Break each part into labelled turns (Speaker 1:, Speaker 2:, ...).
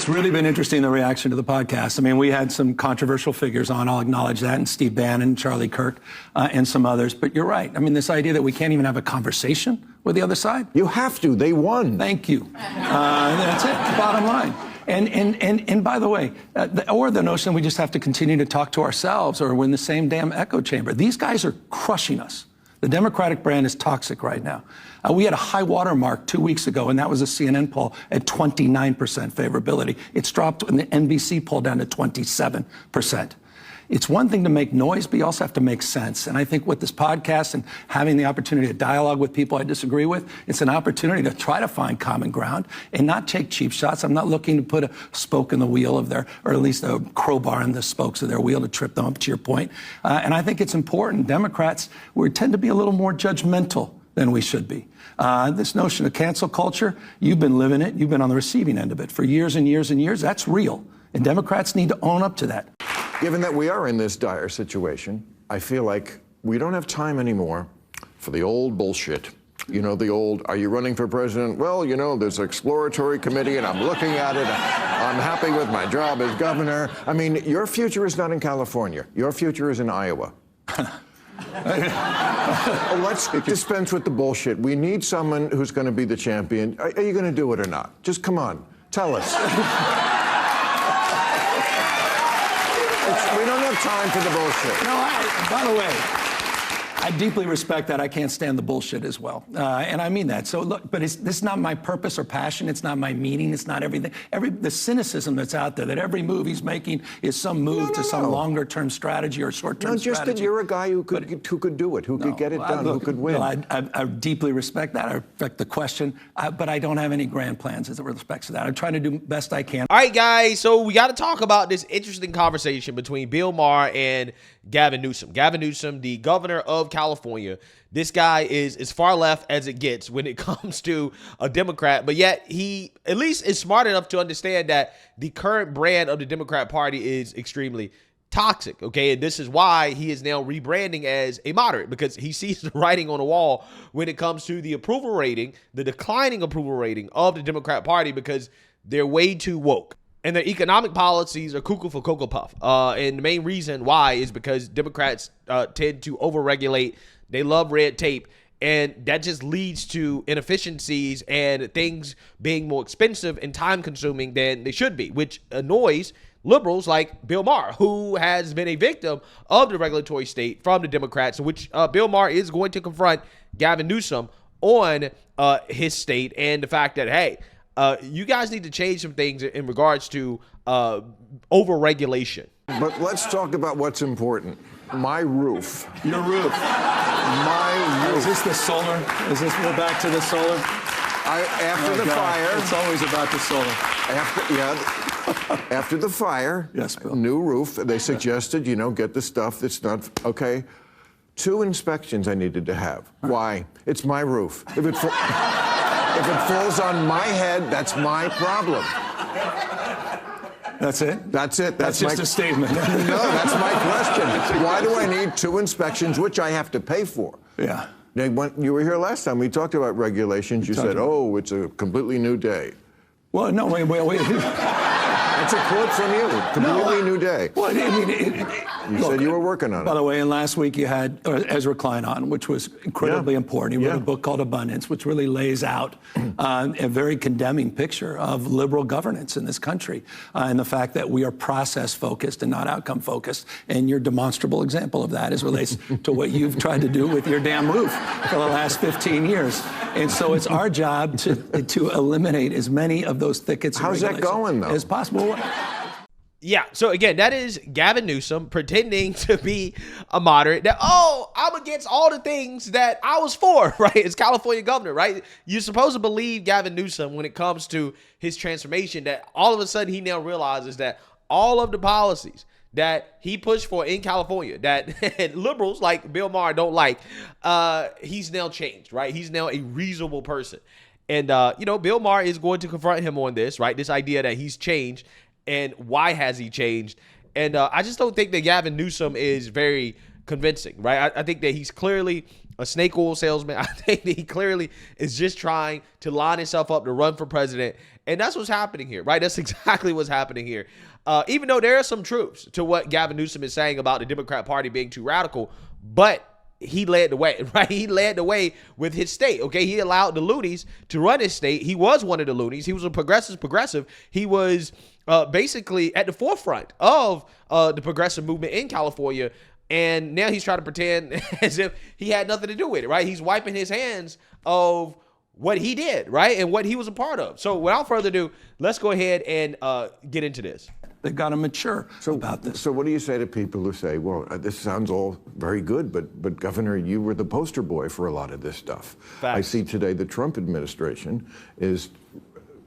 Speaker 1: It's really been interesting, the reaction to the podcast. I mean, we had some controversial figures on, I'll acknowledge that, and Steve Bannon, Charlie Kirk, and some others. But you're right. I mean, this idea that we can't even have a conversation with the other side.
Speaker 2: You have to. They won.
Speaker 1: Thank you. That's it. Bottom line. And by the way, or the notion we just have to continue to talk to ourselves or we're in the same damn echo chamber. These guys are crushing us. The Democratic brand is toxic right now. We had a high water mark 2 weeks ago, and that was a CNN poll at 29% favorability. It's dropped in the NBC poll down to 27%. It's one thing to make noise, but you also have to make sense. And I think with this podcast and having the opportunity to dialogue with people I disagree with, it's an opportunity to try to find common ground and not take cheap shots. I'm not looking to put a spoke in the wheel of their, or at least a crowbar in the spokes of their wheel to trip them up, to your point. And I think it's important. Democrats, we tend to be a little more judgmental than we should be. This notion of cancel culture, you've been living it. You've been on the receiving end of it for years and years and years. That's real. And Democrats need to own up to that.
Speaker 2: Given that we are in this dire situation, I feel like we don't have time anymore for the old bullshit. You know, the old, are you running for president? Well, you know, there's an exploratory committee and I'm looking at it. I'm happy with my job as governor. I mean, your future is not in California. Your future is in Iowa. Let's dispense with the bullshit. We need someone who's going to be the champion. Are you going to do it or not? Just come on. Tell us. We don't have time for the bullshit.
Speaker 1: No, by the way, I deeply respect that. I can't stand the bullshit as well. And I mean that. So look, but this is not my purpose or passion. It's not my meaning. It's not everything. The cynicism that's out there, that every move he's making is some move to some longer term strategy or short term strategy.
Speaker 2: No, just that you're a guy who could do it, who could get it done, who could win.
Speaker 1: I deeply respect that. I respect the question, but I don't have any grand plans as it respects to that. I'm trying to do the best I can.
Speaker 3: All right, guys. So we got to talk about this interesting conversation between Bill Maher and Gavin Newsom. Gavin Newsom, the governor of California. This guy is as far left as it gets when it comes to a Democrat, but yet he at least is smart enough to understand that the current brand of the Democrat Party is extremely toxic, okay? And this is why he is now rebranding as a moderate, because he sees the writing on the wall when it comes to the approval rating, the declining approval rating of the Democrat Party, because they're way too woke. And their economic policies are cuckoo for Cocoa Puff. And the main reason why is because Democrats tend to overregulate. They love red tape. And that just leads to inefficiencies and things being more expensive and time consuming than they should be, which annoys liberals like Bill Maher, who has been a victim of the regulatory state from the Democrats, which Bill Maher is going to confront Gavin Newsom on his state and the fact that, hey, you guys need to change some things in regards to over-regulation.
Speaker 2: But let's talk about what's important. My roof.
Speaker 1: Your roof.
Speaker 2: My roof.
Speaker 1: Is this the solar? We're back to the solar?
Speaker 2: After the fire.
Speaker 1: It's always about the solar.
Speaker 2: After the fire.
Speaker 1: Yes, Bill.
Speaker 2: New roof. They suggested, get the stuff that's not, okay. 2 inspections I needed to have. Why? It's my roof. If it falls on my head, that's my problem.
Speaker 1: That's it?
Speaker 2: That's it.
Speaker 1: That's just a statement.
Speaker 2: No, that's my question. Why do I need 2 inspections, which I have to pay for?
Speaker 1: Yeah.
Speaker 2: You were here last time. We talked about regulations. You said, oh, it's a completely new day.
Speaker 1: Well, no, wait.
Speaker 2: That's a quote from you. Completely new day.
Speaker 1: Well,
Speaker 2: You said you were working on it.
Speaker 1: By the way, and last week you had Ezra Klein on, which was incredibly important. He wrote a book called Abundance, which really lays out a very condemning picture of liberal governance in this country and the fact that we are process-focused and not outcome-focused. And you're a demonstrable example of that as relates to what you've tried to do with your damn roof for the last 15 years. And so it's our job to eliminate as many of those thickets
Speaker 2: How's that going, though?
Speaker 1: as possible.
Speaker 3: Yeah, so again, that is Gavin Newsom pretending to be a moderate. That, I'm against all the things that I was for, right? As California governor, right? You're supposed to believe Gavin Newsom when it comes to his transformation, that all of a sudden he now realizes that all of the policies that he pushed for in California, that liberals like Bill Maher don't like, he's now changed, right? He's now a reasonable person. And, Bill Maher is going to confront him on this, right? This idea that he's changed. And why has he changed? And I just don't think that Gavin Newsom is very convincing, right? I think that he's clearly a snake oil salesman. I think that he clearly is just trying to line himself up to run for president. And that's what's happening here, right? That's exactly what's happening here. Even though there are some truths to what Gavin Newsom is saying about the Democrat Party being too radical, but he led the way, right? He led the way with his state, okay? He allowed the loonies to run his state. He was one of the loonies. He was a progressive. He was basically at the forefront of the progressive movement in California. And now he's trying to pretend as if he had nothing to do with it, right? He's wiping his hands of what he did, right? And what he was a part of. So without further ado, let's go ahead and get into this. They've
Speaker 1: got to mature about this.
Speaker 2: So what do you say to people who say, well, this sounds all very good, but Governor, you were the poster boy for a lot of this stuff.
Speaker 3: Facts.
Speaker 2: I see today the Trump administration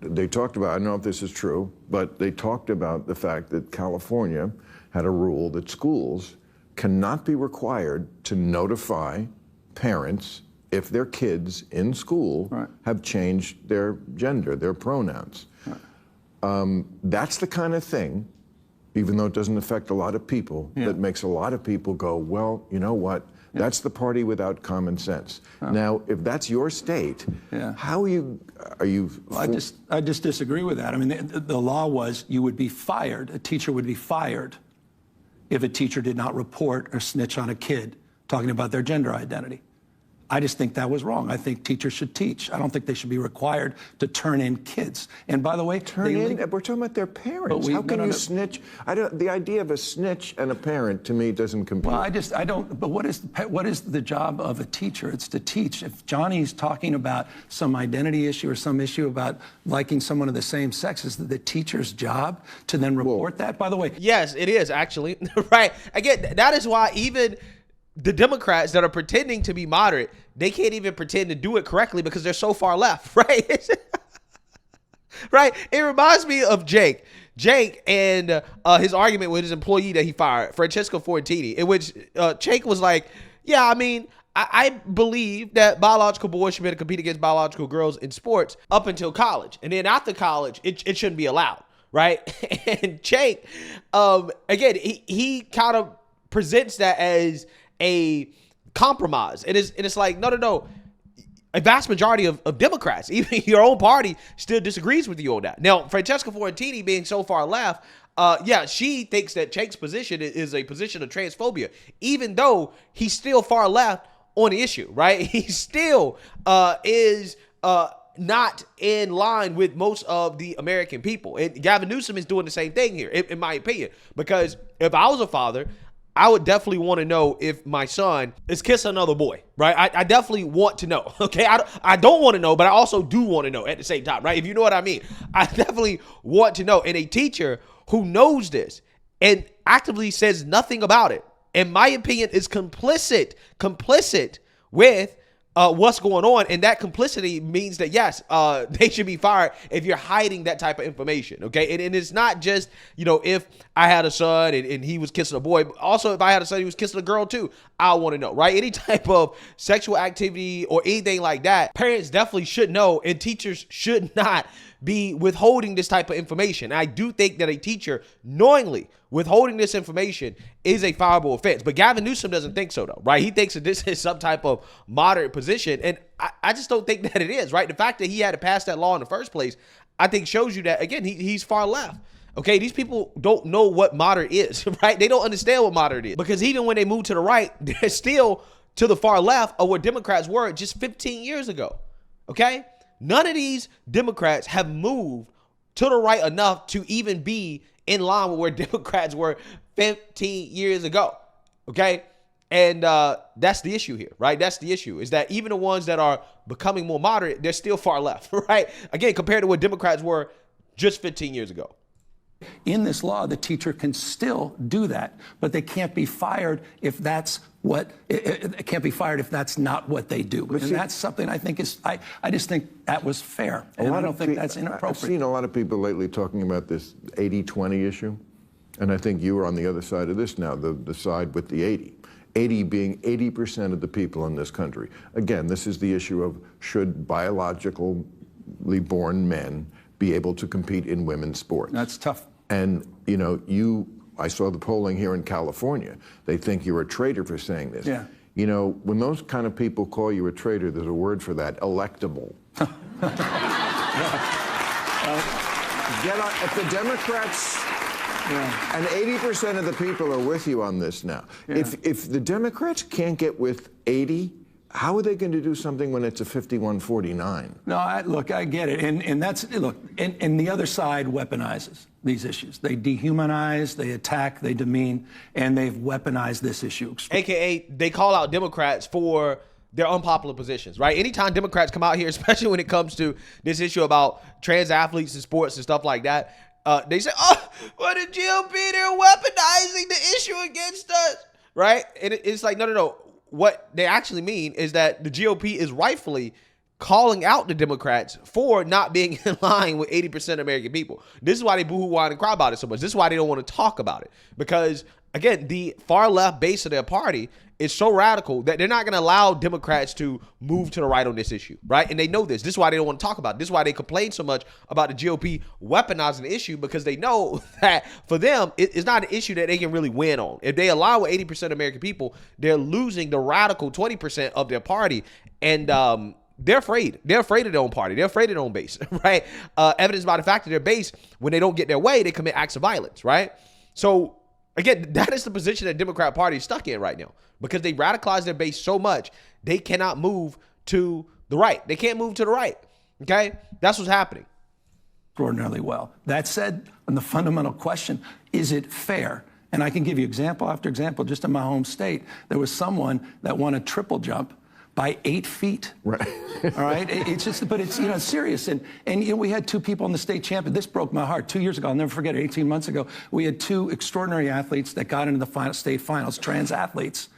Speaker 2: they talked about, I don't know if this is true, but they talked about the fact that California had a rule that schools cannot be required to notify parents if their kids in school have changed their gender, their pronouns. That's the kind of thing, even though it doesn't affect a lot of people, that makes a lot of people go, well, you know what? That's the party without common sense. Now, if that's your state, how are you?
Speaker 1: Well, I just disagree with that. I mean, the law was you would be fired. A teacher would be fired if a teacher did not report or snitch on a kid talking about their gender identity. I just think that was wrong. I think teachers should teach. I don't think they should be required to turn in kids. And by the way,
Speaker 2: we're talking about their parents. How can you snitch? The idea of a snitch and a parent, to me, doesn't compute.
Speaker 1: Well, I don't. But what is the job of a teacher? It's to teach. If Johnny's talking about some identity issue or some issue about liking someone of the same sex, is the teacher's job to then report that? By the way,
Speaker 3: yes, it is actually right. Again, that is why even the Democrats that are pretending to be moderate, they can't even pretend to do it correctly because they're so far left, right? Right? It reminds me of Jake and his argument with his employee that he fired, Francesco Fortini, in which Jake was like, yeah, I mean, I believe that biological boys should be able to compete against biological girls in sports up until college. And then after college, it shouldn't be allowed, right? And Jake, again, he kind of presents that as a compromise. It's like, no. A vast majority of Democrats, even your own party, still disagrees with you on that. Now, Francesca Fortini being so far left, she thinks that Jake's position is a position of transphobia, even though he's still far left on the issue, right? He still is not in line with most of the American people. And Gavin Newsom is doing the same thing here, in my opinion, because if I was a father, I would definitely want to know if my son is kissing another boy, right? I definitely want to know, okay? I don't want to know, but I also do want to know at the same time, right? If you know what I mean. I definitely want to know. And a teacher who knows this and actively says nothing about it, in my opinion, is complicit with what's going on. And that complicity means that, yes, they should be fired if you're hiding that type of information, okay? And it's not just, if I had a son and he was kissing a boy, but also if I had a son, he was kissing a girl too, I want to know, right? Any type of sexual activity or anything like that, parents definitely should know, and teachers should not be withholding this type of information. I do think that a teacher knowingly withholding this information is a fireable offense. But Gavin Newsom doesn't think so, though, right? He thinks that this is some type of moderate position, and I just don't think that it is, right? The fact that he had to pass that law in the first place, I think shows you that, again, he's far left. Okay, these people don't know what moderate is, right? They don't understand what moderate is, because even when they move to the right, they're still to the far left of where Democrats were just 15 years ago, okay? None of these Democrats have moved to the right enough to even be in line with where Democrats were 15 years ago, okay? And that's the issue here, right? That's the issue, is that even the ones that are becoming more moderate, they're still far left, right? Again, compared to what Democrats were just 15 years ago.
Speaker 1: In this law, the teacher can still do that, but they can't be fired if that's not what they do. And that's something I think I just think that was fair. And I don't think that's inappropriate.
Speaker 2: I've seen a lot of people lately talking about this 80-20 issue, and I think you are on the other side of this now, the side with the 80. 80 being 80% of the people in this country. Again, this is the issue of should biologically born men be able to compete in women's sports.
Speaker 1: That's tough.
Speaker 2: And, I saw the polling here in California. They think you're a traitor for saying this.
Speaker 1: Yeah.
Speaker 2: You know, when those kind of people call you a traitor, there's a word for that, electable. If the Democrats, and 80% of the people are with you on this now.
Speaker 1: Yeah.
Speaker 2: If the Democrats can't get with 80, how are they going to do something when it's a 51-49?
Speaker 1: No, look, I get it. And that's, look, and the other side weaponizes these issues. They dehumanize, they attack, they demean, and they've weaponized this issue.
Speaker 3: AKA, they call out Democrats for their unpopular positions, right? Anytime Democrats come out here, especially when it comes to this issue about trans athletes in sports and stuff like that, they say, oh, well, the GOP, they're weaponizing the issue against us, right? And it's like, no. What they actually mean is that the GOP is rightfully calling out the Democrats for not being in line with 80% of American people. This is why they boo-hoo, whine, and cry about it so much. This is why they don't want to talk about it. Because, again, the far left base of their party is so radical that they're not going to allow Democrats to move to the right on this issue, right? And they know this. This is why they don't want to talk about it. This is why they complain so much about the GOP weaponizing the issue, because they know that for them, it's not an issue that they can really win on. If they allow 80% of American people, they're losing the radical 20% of their party. And they're afraid. They're afraid of their own party. They're afraid of their own base, right? Evidenced by the fact that their base, when they don't get their way, they commit acts of violence, right? So, again, that is the position that the Democrat Party is stuck in right now, because they radicalize their base so much, they cannot move to the right. They can't move to the right, okay? That's what's happening.
Speaker 1: Extraordinarily well. That said, on the fundamental question, is it fair? And I can give you example after example. Just in my home state, there was someone that won a triple jump by 8 feet.
Speaker 2: Right.
Speaker 1: All right. It's just, but it's, it's serious. And we had two people in the state champion. This broke my heart. 2 years ago, I'll never forget it. 18 months ago, we had two extraordinary athletes that got into the state finals, trans athletes.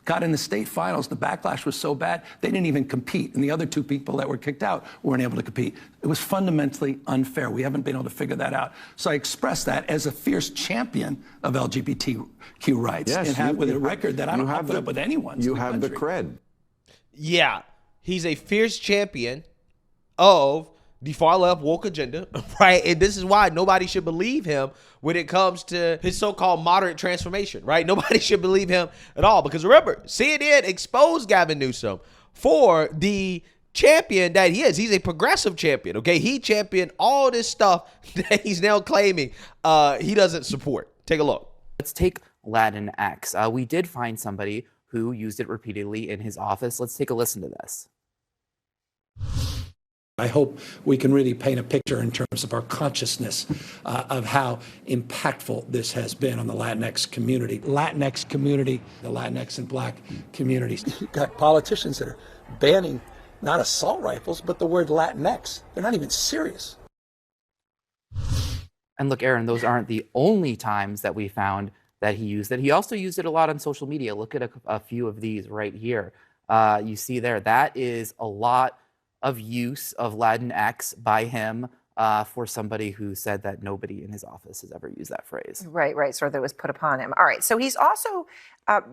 Speaker 1: Got in the state finals. The backlash was so bad, they didn't even compete. And the other two people that were kicked out weren't able to compete. It was fundamentally unfair. We haven't been able to figure that out. So I express that as a fierce champion of LGBTQ rights,
Speaker 2: yes,
Speaker 1: and have with a record that I don't have put up with anyone.
Speaker 2: You have the cred.
Speaker 3: Yeah, he's a fierce champion of the far left woke agenda, right? And this is why nobody should believe him when it comes to his so-called moderate transformation, right? Nobody should believe him at all, because remember, CNN exposed Gavin Newsom for the champion that he is. He's a progressive champion, okay? He championed all this stuff that he's now claiming he doesn't support. Take a look.
Speaker 4: Let's take Latinx. We did find somebody who used it repeatedly in his office. Let's take a listen to this.
Speaker 1: I hope we can really paint a picture in terms of our consciousness of how impactful this has been on the Latinx community. The Latinx and black communities. You've got politicians that are banning not assault rifles, but the word Latinx. They're not even serious.
Speaker 4: And look, Aaron, those aren't the only times that we found that he used it. He also used it a lot on social media. Look at a few of these right here. You see there, that is a lot of use of Latinx by him for somebody who said that nobody in his office has ever used that phrase.
Speaker 5: Right. So that was put upon him. All right. So he's also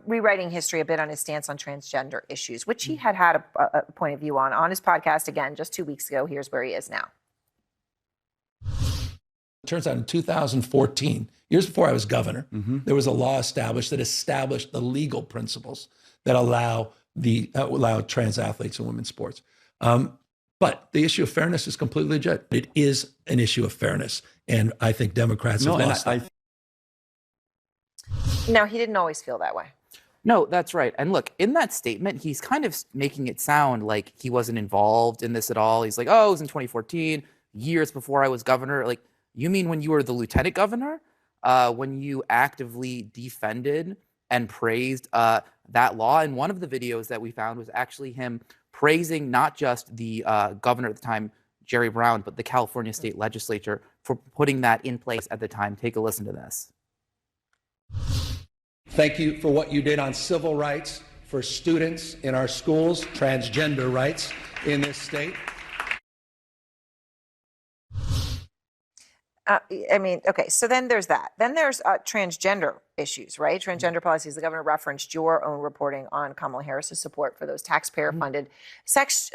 Speaker 5: rewriting history a bit on his stance on transgender issues, which he had a point of view on his podcast, again, just 2 weeks ago. Here's where he is now.
Speaker 1: It turns out in 2014, years before I was governor, there was a law established that established the legal principles that allow trans athletes in women's sports. But the issue of fairness is completely legit. It is an issue of fairness, and I think Democrats have lost that.
Speaker 5: No, he didn't always feel that way.
Speaker 4: No, that's right. And look, in that statement, he's kind of making it sound like he wasn't involved in this at all. He's like, oh, it was in 2014, years before I was governor. Like, you mean when you were the lieutenant governor? When you actively defended and praised that law? And one of the videos that we found was actually him praising not just the governor at the time, Jerry Brown, but the California state legislature for putting that in place at the time. Take a listen to this.
Speaker 1: Thank you for what you did on civil rights for students in our schools, transgender rights in this state.
Speaker 5: Okay, so then there's that. Then there's transgender issues, right? Transgender policies. The governor referenced your own reporting on Kamala Harris's support for those taxpayer-funded sex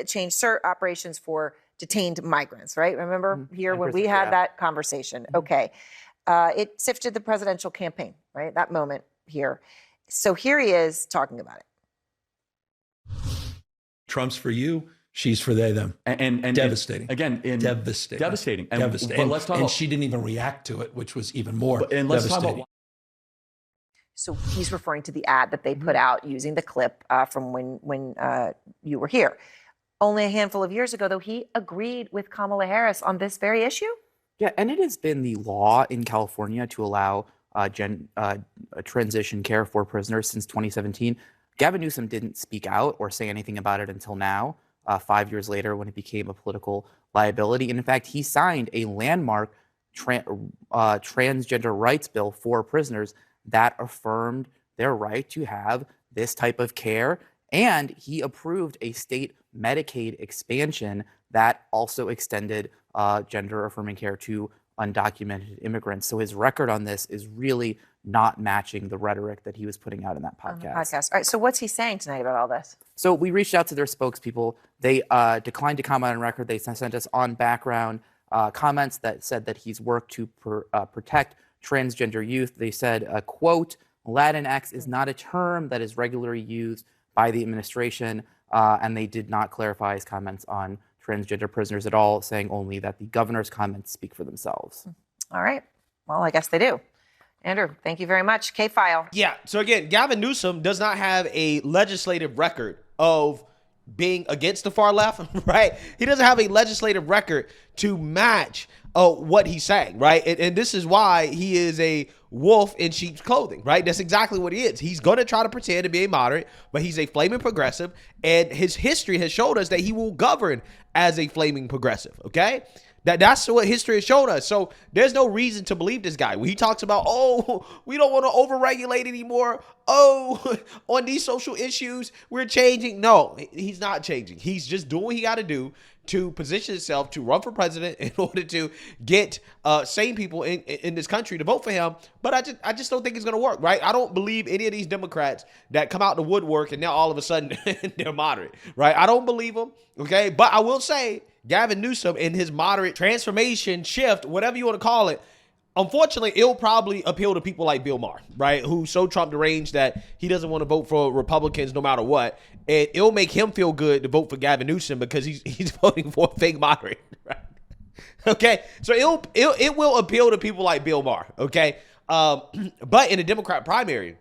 Speaker 5: change operations for detained migrants, right? Remember here when we had that conversation? Okay. It sifted the presidential campaign, right? That moment here. So here he is talking about it.
Speaker 1: Trump's for you, she's for they, them.
Speaker 6: And
Speaker 1: devastating.
Speaker 6: Again,
Speaker 1: devastating.
Speaker 6: And,
Speaker 1: devastating.
Speaker 6: But let's talk
Speaker 1: and
Speaker 6: about,
Speaker 1: she didn't even react to it, which was even more
Speaker 6: and let's
Speaker 1: devastating.
Speaker 6: talk about.
Speaker 5: So he's referring to the ad that they put out using the clip from when you were here. Only a handful of years ago, though, he agreed with Kamala Harris on this very issue.
Speaker 4: Yeah, and it has been the law in California to allow transition care for prisoners since 2017. Gavin Newsom didn't speak out or say anything about it until now, 5 years later, when it became a political liability. And in fact, he signed a landmark transgender rights bill for prisoners that affirmed their right to have this type of care. And he approved a state Medicaid expansion that also extended gender-affirming care to undocumented immigrants. So his record on this is really not matching the rhetoric that he was putting out in that podcast.
Speaker 5: All right, so what's he saying tonight about all this?
Speaker 4: So we reached out to their spokespeople. They declined to comment on record. They sent us on background comments that said that he's worked to protect transgender youth. They said, quote, Latinx is not a term that is regularly used by the administration, and they did not clarify his comments on transgender prisoners at all, saying only that the governor's comments speak for themselves.
Speaker 5: All right. Well, I guess they do. Andrew, thank you very much. K-File.
Speaker 3: Yeah. So again, Gavin Newsom does not have a legislative record of being against the far left, right? He doesn't have a legislative record to match what he's saying, right? And this is why he is a wolf in sheep's clothing, right? That's exactly what he is. He's going to try to pretend to be a moderate, but he's a flaming progressive, and his history has showed us that he will govern as a flaming progressive, okay? That's what history has shown us. So there's no reason to believe this guy. When he talks about, oh, we don't want to overregulate anymore. Oh, on these social issues, we're changing. No, he's not changing. He's just doing what he got to do to position himself to run for president in order to get sane people in this country to vote for him. But I just don't think it's going to work, right? I don't believe any of these Democrats that come out the woodwork and now all of a sudden they're moderate, right? I don't believe them, okay? But I will say Gavin Newsom and his moderate transformation shift, whatever you want to call it, unfortunately, it'll probably appeal to people like Bill Maher, right? Who's so Trump deranged that he doesn't want to vote for Republicans no matter what. And it'll make him feel good to vote for Gavin Newsom because he's voting for a fake moderate, right? Okay, so it will appeal to people like Bill Maher, okay? But in a Democrat primary,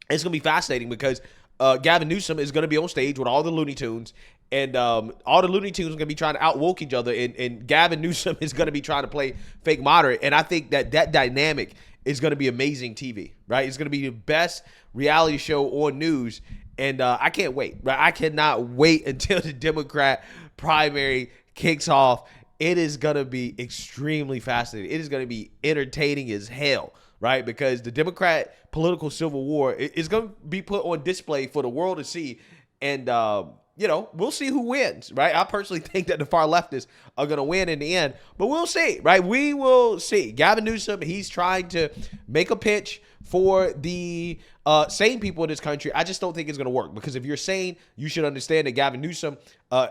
Speaker 3: it's going to be fascinating because Gavin Newsom is going to be on stage with all the Looney Tunes, and all the Looney Tunes are going to be trying to out-woke each other, and Gavin Newsom is going to be trying to play fake moderate, and I think that dynamic is going to be amazing TV, right? It's going to be the best reality show on news, and I can't wait, right? I cannot wait until the Democrat primary kicks off. It is going to be extremely fascinating. It is going to be entertaining as hell, right? Because the Democrat political civil war is going to be put on display for the world to see, and we'll see who wins, right? I personally think that the far leftists are going to win in the end, but we'll see, right? We will see. Gavin Newsom, he's trying to make a pitch for the sane people in this country. I just don't think it's going to work, because if you're sane, you should understand that Gavin Newsom,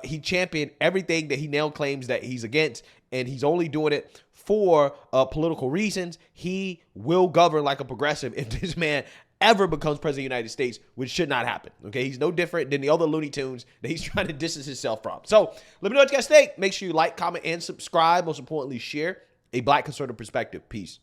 Speaker 3: he championed everything that he now claims that he's against, and he's only doing it for political reasons. He will govern like a progressive if this man ever becomes president of the United States, which should not happen. Okay, he's no different than the other Looney Tunes that he's trying to distance himself from. So let me know what you guys think. Make sure you like, comment, and subscribe. Most importantly, share a Black conservative perspective. Peace.